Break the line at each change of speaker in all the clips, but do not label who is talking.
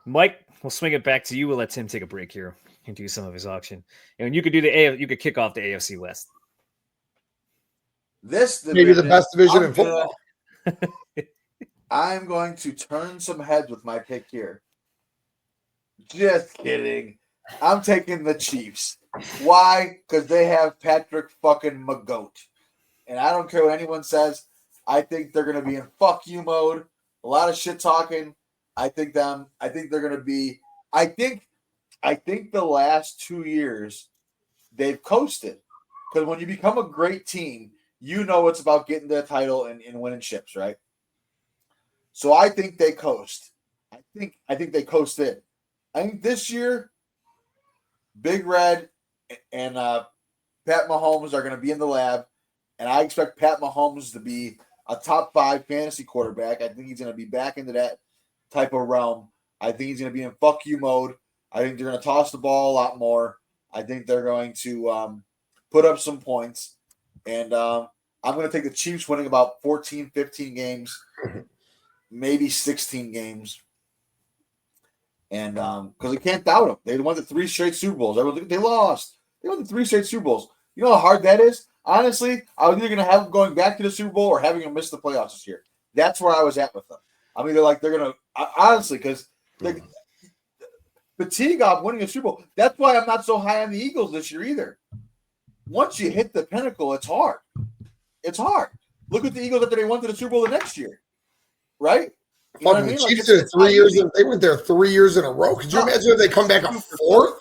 Mike, we'll swing it back to you. We'll let Tim take a break here and do some of his auction. And you could kick off the AFC West.
This division,
maybe the best division in football.
I'm going to turn some heads with my pick here. Just kidding. I'm taking the Chiefs. Why? Because they have Patrick fucking Magoat. And I don't care what anyone says. I think they're going to be in fuck you mode. A lot of shit talking. I think they're going to be. I think the last 2 years they've coasted. Because when you become a great team, you know it's about getting the title and winning chips, right? So I think they coast. I think they coasted. I think this year, Big Red and Pat Mahomes are going to be in the lab, and I expect Pat Mahomes to be a top 5 fantasy quarterback. I think he's going to be back into that type of realm. I think he's going to be in fuck you mode. I think they're going to toss the ball a lot more. I think they're going to put up some points, and I'm going to take the Chiefs winning about 14, 15 games, maybe 16 games. And because I can't doubt them. They won the 3 straight Super Bowls. They lost. They won the 3 straight Super Bowls. You know how hard that is? Honestly, I was either going to have them going back to the Super Bowl or having them miss the playoffs this year. That's where I was at with them. I mean, they're going to – honestly, because fatigue off winning a Super Bowl. That's why I'm not so high on the Eagles this year either. Once you hit the pinnacle, it's hard. It's hard. Look at the Eagles after they went to the Super Bowl the next year, right?
You know what I mean? Chiefs did 3 years. They went there 3 years in a row. Could you imagine if they come back a fourth?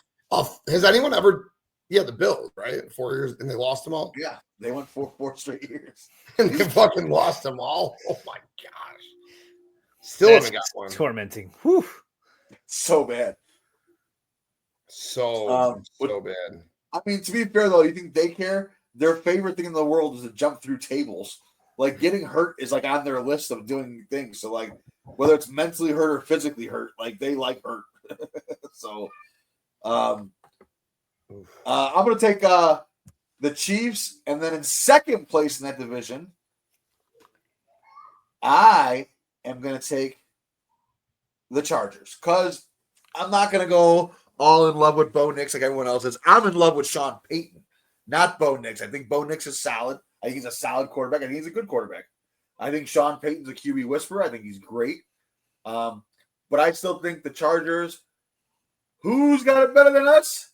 Has anyone ever? Yeah, the Bills, right? 4 years, and they lost them all.
Yeah, they went four straight years,
and they fucking lost them all. Oh my gosh! Still haven't got one.
Tormenting. Whew.
So bad.
So bad.
I mean, to be fair though, you think they care? Their favorite thing in the world is to jump through tables. Like getting hurt is like on their list of doing things. So like whether it's mentally hurt or physically hurt, like they like hurt. So I'm gonna take the Chiefs, and then in second place in that division, I am gonna take the Chargers. Because I'm not gonna go all in love with Bo Nix like everyone else is. I'm in love with Sean Payton, not Bo Nix. I think Bo Nix is solid. I think he's a solid quarterback. I think he's a good quarterback. I think Sean Payton's a QB whisperer. I think he's great. But I still think the Chargers, who's got it better than us?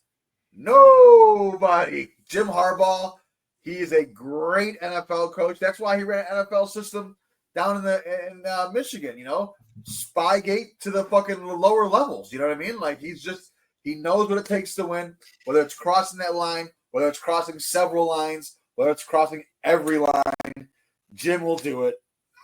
Nobody. Jim Harbaugh, he is a great NFL coach. That's why he ran an NFL system down in Michigan, you know? Spygate to the fucking lower levels. You know what I mean? Like he knows what it takes to win, whether it's crossing that line, whether it's crossing several lines, whether it's crossing every line, Jim will do it.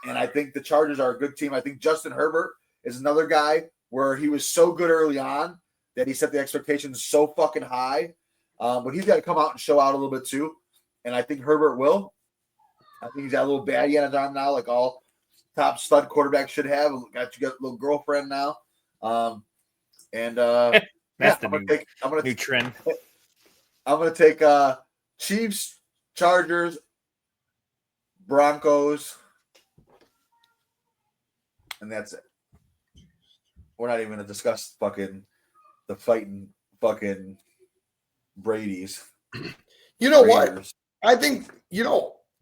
And I think the Chargers are a good team. I think Justin Herbert is another guy where he was so good early on that he set the expectations so fucking high. But he's got to come out and show out a little bit too. And I think Herbert will. I think he's got a little baddie on his arm now, like all top stud quarterbacks should have. Got a little girlfriend now.
That's the new trend.
I'm going to take Chiefs, Chargers, Broncos, and that's it. We're not even going to discuss fucking the fighting fucking Brady's.
You know what? I think,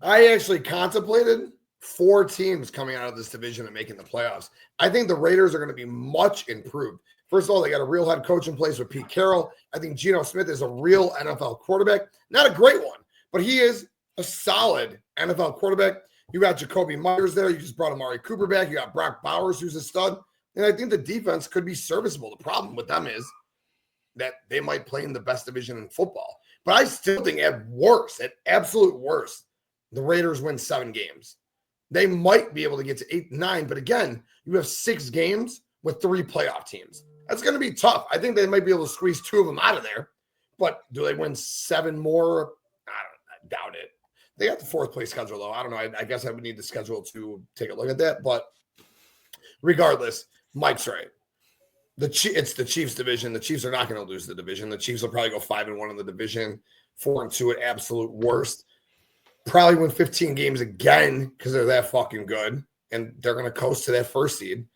I actually contemplated 4 teams coming out of this division and making the playoffs. I think the Raiders are going to be much improved. First of all, they got a real head coach in place with Pete Carroll. I think Geno Smith is a real NFL quarterback. Not a great one, but he is a solid NFL quarterback. You got Jacoby Myers there. You just brought Amari Cooper back. You got Brock Bowers, who's a stud. And I think the defense could be serviceable. The problem with them is that they might play in the best division in football. But I still think at absolute worst, the Raiders win 7 games. They might be able to get to 8, 9. But again, you have 6 games with 3 playoff teams. That's going to be tough. I think they might be able to squeeze 2 of them out of there. But do they win 7 more? I doubt it. They got the 4th place schedule, though. I don't know. I guess I would need the schedule to take a look at that. But regardless, Mike's right. It's the Chiefs division. The Chiefs are not going to lose the division. The Chiefs will probably go 5-1 in the division, 4-2 at absolute worst. Probably win 15 games again because they're that fucking good. And they're going to coast to that 1st seed.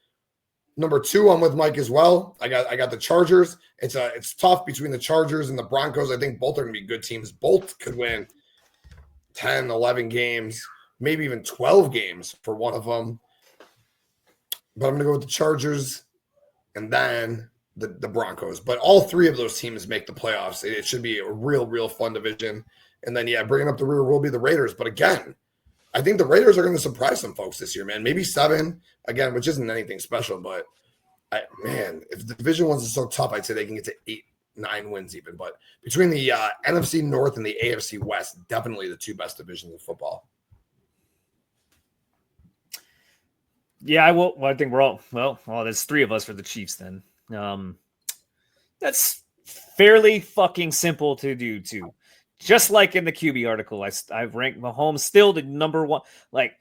Number 2, I'm with Mike as well. I got the Chargers. It's tough between the Chargers and the Broncos. I think both are going to be good teams. Both could win 10, 11 games, maybe even 12 games for one of them. But I'm going to go with the Chargers and then the Broncos. But all 3 of those teams make the playoffs. It should be a real fun division. And then, bringing up the rear will be the Raiders. But again, I think the Raiders are going to surprise some folks this year, man. Maybe 7, again, which isn't anything special. But, if the division ones are so tough, I'd say they can get to 8, 9 wins even. But between the NFC North and the AFC West, definitely the 2 best divisions of football.
Yeah, I will. Well, I think we're all there's 3 of us for the Chiefs then. That's fairly fucking simple to do too. Just like in the QB article, I've ranked Mahomes still the number 1. Like,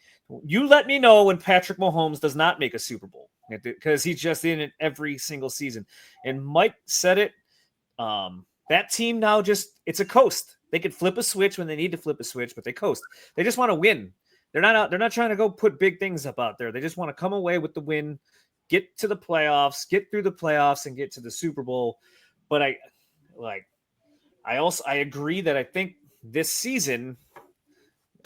you let me know when Patrick Mahomes does not make a Super Bowl, because he's just in it every single season. And Mike said it. That team now it's a coast. They could flip a switch when they need to flip a switch, but they coast. They just want to win. They're not trying to go put big things up out there. They just want to come away with the win, get to the playoffs, get through the playoffs, and get to the Super Bowl. But I agree that I think this season,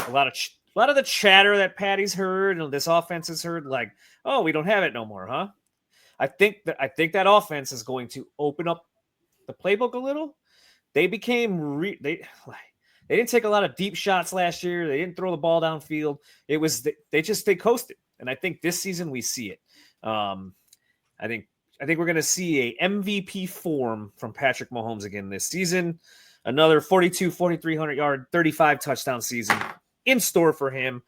a lot of the chatter that Patty's heard and this offense has heard, like, oh, we don't have it no more, huh? I think that offense is going to open up the playbook a little. They became they didn't take a lot of deep shots last year. They didn't throw the ball downfield. It was they coasted, and I think this season we see it. I think we're going to see a MVP form from Patrick Mahomes again this season. Another 4,300 yard, 35 touchdown season in store for him.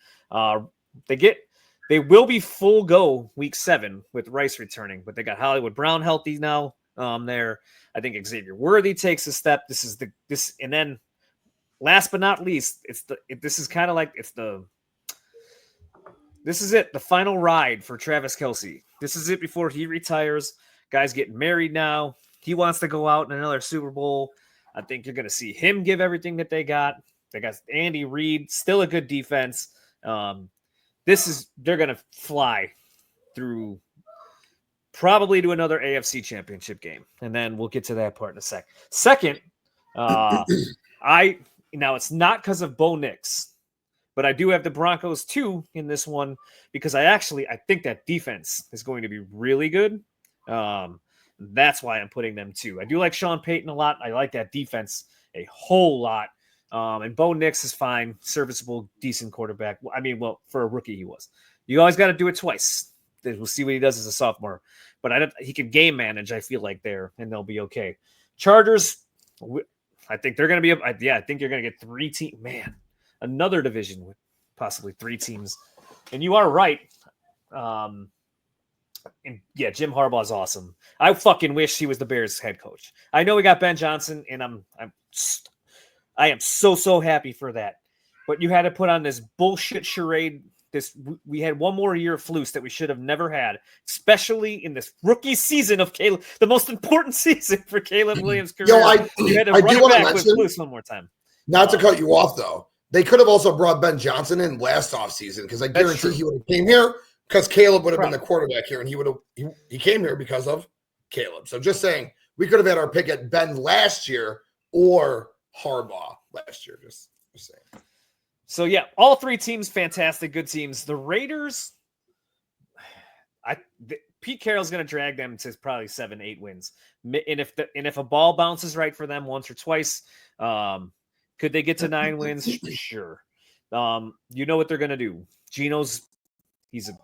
They will be full go week 7 with Rice returning, but they got Hollywood Brown healthy now. There, I think Xavier Worthy takes a step. And then last but not least, this is it, the final ride for Travis Kelce. This is it before he retires. Guy's getting married now. He wants to go out in another Super Bowl. I think you're going to see him give everything that they got. They got Andy Reid, still a good defense. They're going to fly through probably to another AFC championship game. And then we'll get to that part in a sec. Second, now it's not because of Bo Nix, but I do have the Broncos too in this one because I think that defense is going to be really good. That's why I'm putting them too. I do like Sean Payton a lot. I like that defense a whole lot. And Bo Nix is fine, serviceable, decent quarterback. Well, for a rookie he was. You always got to do it twice. We'll see what he does as a sophomore. But he can game manage, I feel like, there, and they'll be okay. Chargers, I think they're going to be I think you're going to get 3 teams. Man, another division with possibly 3 teams. And you are right. Jim Harbaugh is awesome. I fucking wish he was the Bears head coach. I know we got Ben Johnson, and I am so happy for that. But you had to put on this bullshit charade. We had one more year of Flus that we should have never had, especially in this rookie season of Caleb, the most important season for Caleb Williams' career. You had to run it back with Flus one more time.
Not to cut you off, though. They could have also brought Ben Johnson in last offseason because I guarantee he would have came here because Caleb would have been the quarterback here, and he came here because of Caleb. So just saying, we could have had our pick at Ben last year or Harbaugh last year. Just saying.
So, all 3 teams, fantastic, good teams. The Raiders, Pete Carroll's going to drag them to probably 7-8 wins. And if a ball bounces right for them once or twice, could they get to 9 wins? Sure. You know what they're going to do. Geno's, he's an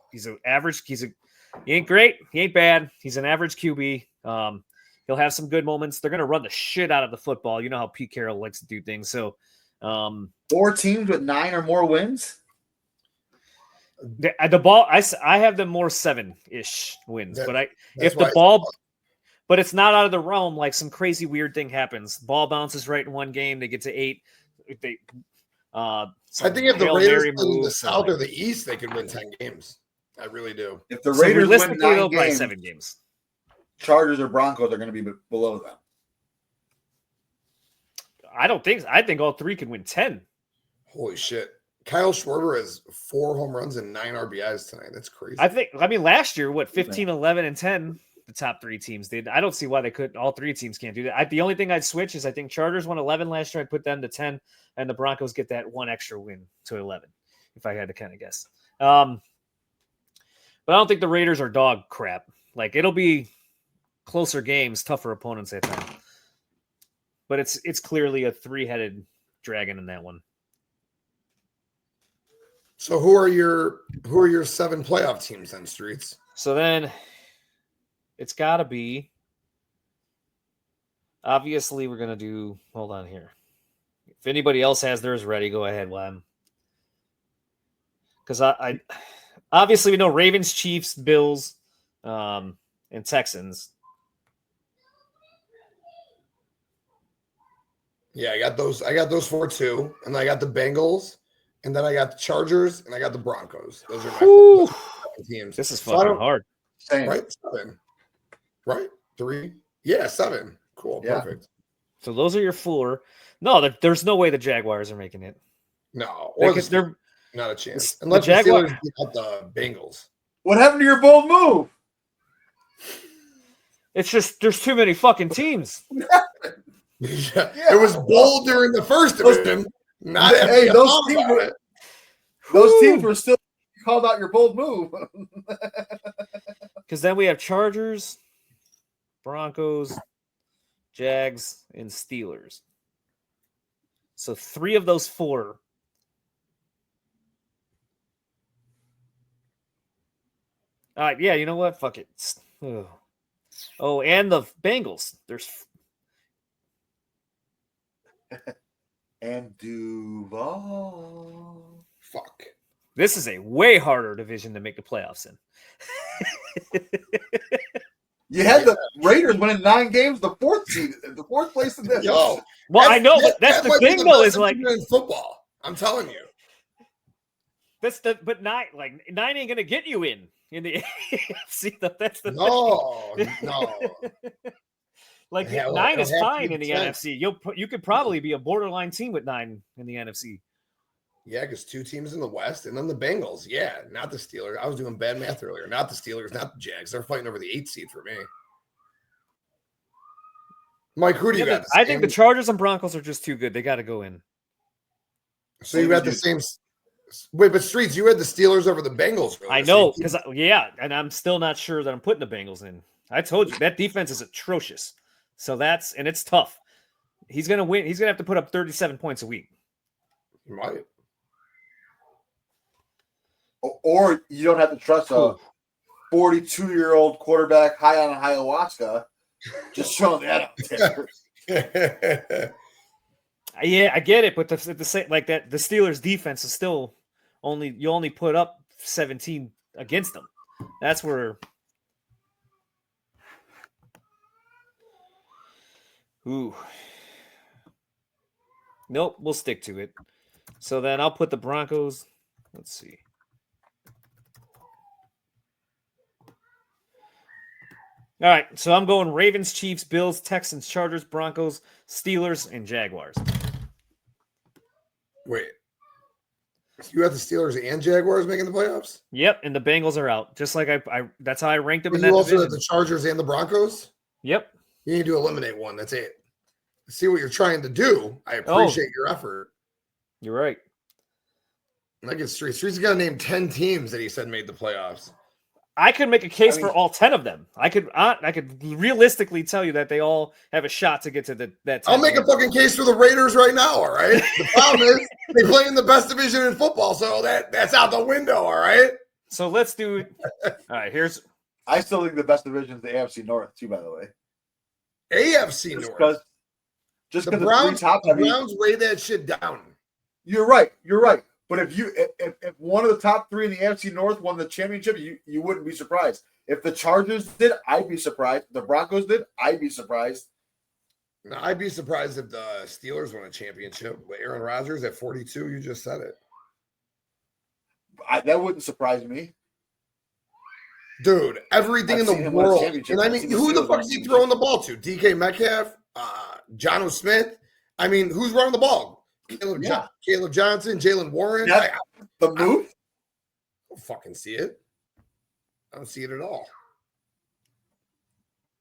average. He ain't great. He ain't bad. He's an average QB. He'll have some good moments. They're going to run the shit out of the football. You know how Pete Carroll likes to do things. So,
4 teams with 9 or more wins.
The ball, I have them more 7-ish wins, but it's not out of the realm. Like some crazy weird thing happens. Ball bounces right in one game. They get to 8.
I think if the Raiders in the South or the East, they could win 10 games. I really do.
If the Raiders win 9
games, 7 games.
Chargers or Broncos are going to be below them.
I don't think. I think all 3 can win 10.
Holy shit. Kyle Schwarber has 4 home runs and 9 RBIs tonight. That's crazy.
I mean, last year, 15, 11, and 10, the top 3 teams did. I don't see why they couldn't. All 3 teams can't do that. The only thing I'd switch is I think Chargers won 11 last year. I'd put them to 10, and the Broncos get that 1 extra win to 11, if I had to kind of guess. But I don't think the Raiders are dog crap. Like, it'll be closer games, tougher opponents at time. But it's clearly a 3-headed dragon in that one.
So who are your 7 playoff teams then, Streets?
So then it's got to be, obviously we're going to do, hold on here. If anybody else has theirs ready, go ahead, Wem. Because I obviously we know Ravens, Chiefs, Bills, and Texans.
Yeah, I got those 4 too. And I got the Bengals. And then I got the Chargers, and I got the Broncos. Those are my 7 teams.
This is fucking hard.
Same.
Right? 7. Right? 3? Yeah, 7. Cool.
Yeah.
Perfect.
So those are your 4. No, there's no way the Jaguars are making it.
No.
They're
not a chance.
The
Unless the
Jaguars
Steelers beat out the Bengals.
What happened to your bold move?
It's just there's too many fucking teams.
Yeah. It was bold during the first division. Not
hey, those teams were still called out your bold move.
Because then we have Chargers, Broncos, Jags, and Steelers. So 3 of those 4. All right, yeah, you know what? Fuck it. Oh, and the Bengals. There's
and Duval.
Fuck.
This is a way harder division to make the playoffs in.
You had the Raiders winning 9 games, the 4th place in this.
Yo,
well, I know, but that's the thing, though, is like
in football. I'm telling you.
But 9 ain't gonna get you in the AFC. That's the
no.
Like
Yeah,
9 is fine in the
10.
NFC. You could probably be a borderline team with 9 in the NFC.
Yeah, because 2 teams in the West and then the Bengals. Yeah, not the Steelers. I was doing bad math earlier. Not the Steelers, not the Jags. They're fighting over the 8th seed for me. Mike, who do you got?
I think the Chargers and Broncos are just too good. They got to go in.
So you got the same. Wait, but Streets, you had the Steelers over the Bengals. Really,
I know, because and I'm still not sure that I'm putting the Bengals in. I told you that defense is atrocious. So and it's tough. He's gonna win. He's gonna have to put up 37 points a week.
You might.
Or you don't have to trust a 42-year-old quarterback high on ayahuasca. Just showing that up there.
Yeah, I get it, but the same like that, the Steelers' defense is still you only put up 17 against them. That's where. Ooh. Nope, we'll stick to it. So then I'll put the Broncos. Let's see. All right, so I'm going Ravens, Chiefs, Bills, Texans, Chargers, Broncos, Steelers, and Jaguars.
Wait. You have the Steelers and Jaguars making the playoffs?
Yep, and the Bengals are out. Just like I that's how I ranked them in that
You also
division.
have the Chargers and the Broncos?
Yep.
You need to eliminate one. That's it. See what you're trying to do. I appreciate your effort.
You're right.
I get Streets. Streets got to name 10 teams that he said made the playoffs.
I could make a case for all 10 of them. I could realistically tell you that they all have a shot to get to that.
I'll make a fucking case for the Raiders right now, all right? The problem is they play in the best division in football, so that's out the window, all right?
So let's do all right,
I still think the best division is the AFC North, too, by the way.
AFC North.
Just
the
because
the Browns weigh that shit down.
You're right. But if one of the top 3 in the AFC North won the championship, you wouldn't be surprised. If the Chargers did, I'd be surprised. If the Broncos did, I'd be surprised.
No, I'd be surprised if the Steelers won a championship. With Aaron Rodgers at 42, you just said it.
That wouldn't surprise me.
Dude, everything in the world. And I mean, who the fuck is he throwing the ball to? DK Metcalf? Jonnu Smith? I mean, who's running the ball? Caleb Johnson, Jalen Warren.
The move?
I don't fucking see it. I don't see it at all.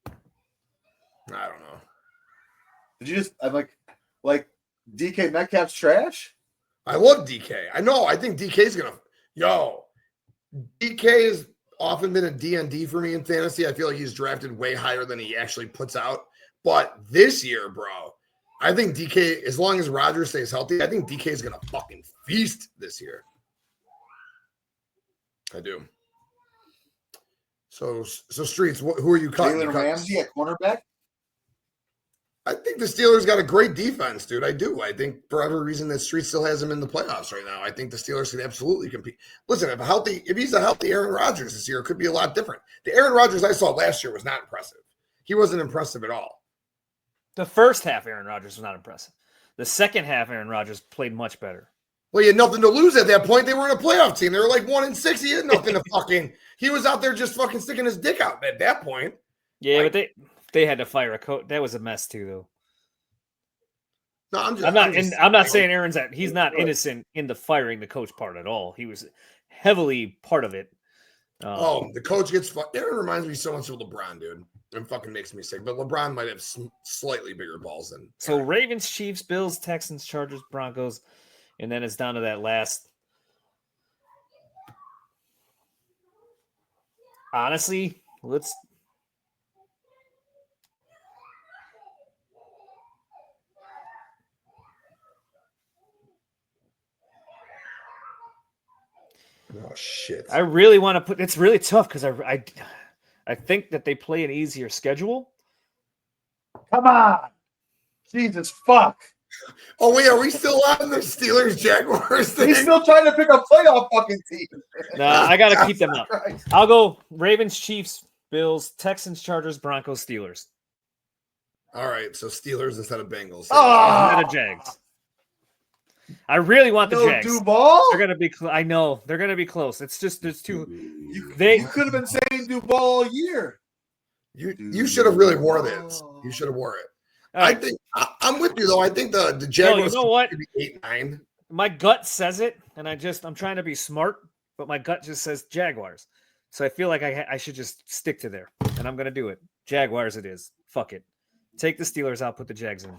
I don't know.
Did you just? I'm like DK Metcalf's trash.
I love DK. I know. I think DK's gonna. DK has often been a DND for me in fantasy. I feel like he's drafted way higher than he actually puts out. But this year, bro, I think DK, as long as Rodgers stays healthy, I think DK is gonna fucking feast this year. I do. So Streets, who are you cutting?
Jalen Ramsey at cornerback.
I think the Steelers got a great defense, dude. I do. I think for every reason that Street still has him in the playoffs right now, I think the Steelers can absolutely compete. Listen, if he's a healthy Aaron Rodgers this year, it could be a lot different. The Aaron Rodgers I saw last year was not impressive. He wasn't impressive at all.
The first half, Aaron Rodgers was not impressive. The second half, Aaron Rodgers played much better.
Well, he had nothing to lose at that point. They were in a playoff team. They were like 1-6. He had nothing to fucking. He was out there just fucking sticking his dick out at that point.
Yeah, but they had to fire a coach. That was a mess too, though.
No,
I'm not saying he's not innocent in the firing the coach part at all. He was heavily part of it.
The coach gets fucked. Aaron reminds me so much of LeBron, dude. It fucking makes me sick. But LeBron might have slightly bigger balls than.
So Ravens, Chiefs, Bills, Texans, Chargers, Broncos, and then it's down to that last. Honestly, let's.
Oh shit!
I really want to put. It's really tough because I think that they play an easier schedule.
Come on, Jesus fuck!
Oh wait, are we still on the Steelers Jaguars thing?
He's still trying to pick a playoff fucking team.
Nah, I gotta keep them up. I'll go Ravens, Chiefs, Bills, Texans, Chargers, Broncos, Steelers.
All right, so Steelers instead of Bengals.
Instead of Jags. I really want the Jags.
Duval?
They're gonna be. I know they're gonna be close. It's just there's two.
You could have been saying Duval all year.
You should have really wore this. You should have wore it. Right. I think I'm with you though. I think the Jaguars.
You know what?
Could be 8-9.
My gut says it, and I'm trying to be smart, but my gut just says Jaguars. So I feel like I should just stick to there, and I'm gonna do it. Jaguars, it is. Fuck it. Take the Steelers out. Put the Jags in.